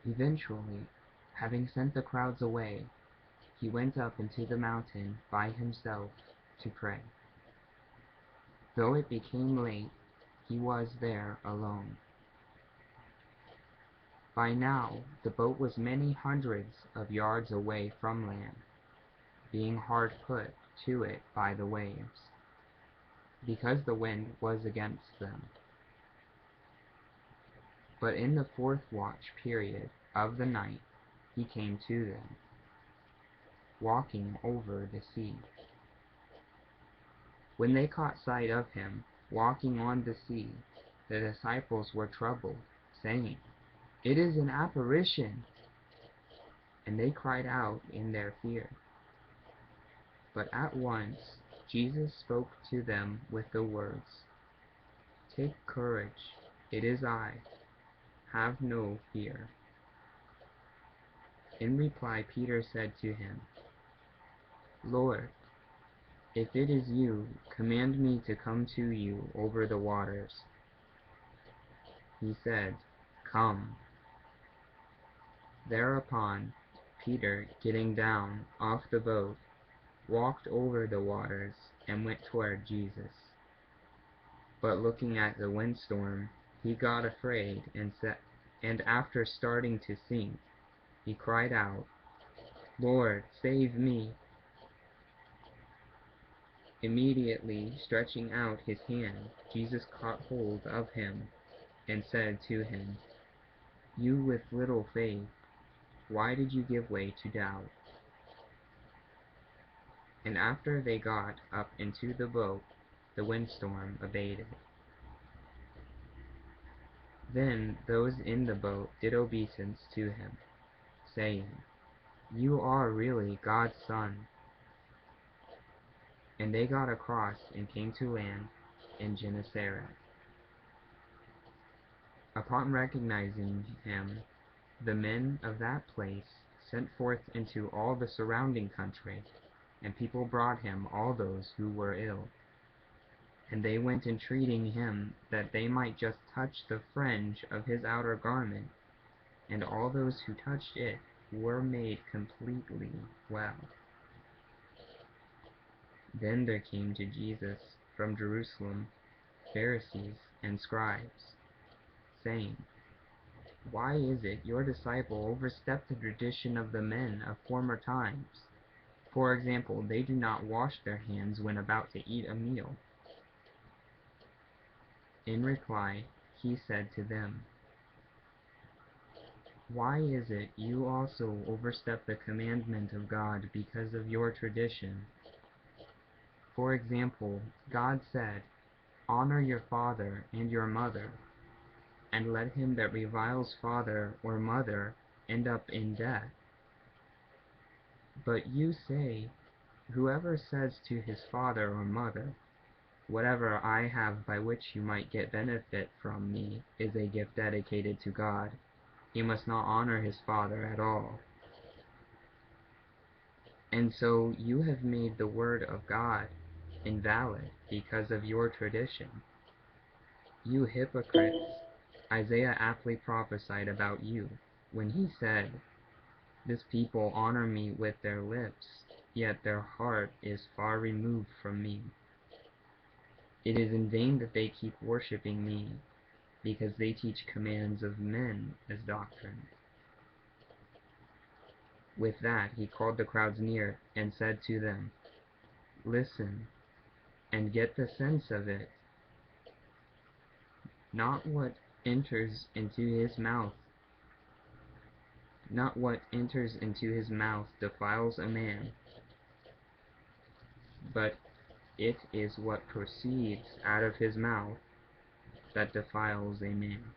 Eventually, having sent the crowds away, he went up into the mountain by himself to pray. Though it became late, he was there alone. By now the boat was many hundreds of yards away from land, being hard put to it by the waves, because the wind was against them. But in the fourth watch period of the night he came to them, walking over the sea. When they caught sight of him walking on the sea, the disciples were troubled, saying, "It is an apparition!" And they cried out in their fear. But at once Jesus spoke to them with the words, "Take courage, it is I, have no fear." In reply Peter said to him, "Lord, if it is you, command me to come to you over the waters." He said, "Come." Thereupon Peter, getting down off the boat, walked over the waters and went toward Jesus. But looking at the windstorm, he got afraid and after starting to sink, he cried out, "Lord, save me!" Immediately stretching out his hand, Jesus caught hold of him and said to him, "You with little faith, why did you give way to doubt?" And after they got up into the boat, the windstorm abated. Then those in the boat did obeisance to him, saying, "You are really God's Son." And they got across and came to land in Gennesaret. Upon recognizing him, the men of that place sent forth into all the surrounding country, and people brought him all those who were ill. And they went entreating him that they might just touch the fringe of his outer garment, and all those who touched it were made completely well. Then there came to Jesus from Jerusalem Pharisees and scribes, saying, "Why is it your disciples overstep the tradition of the men of former times? For example, they do not wash their hands when about to eat a meal." In reply, he said to them, "Why is it you also overstep the commandment of God because of your tradition? For example, God said, 'Honor your father and your mother,' and let him that reviles father or mother end up in death. But you say, 'Whoever says to his father or mother, "Whatever I have by which you might get benefit from me is a gift dedicated to God," he must not honor his father at all.' And so you have made the word of God invalid because of your tradition. You hypocrites, Isaiah aptly prophesied about you when he said, 'This people honor me with their lips, yet their heart is far removed from me. It is in vain that they keep worshiping me, because they teach commands of men as doctrine.'" With that he called the crowds near and said to them, "Listen, and get the sense of it. Not what enters into his mouth, not what enters into his mouth defiles a man, but it is what proceeds out of his mouth that defiles a man."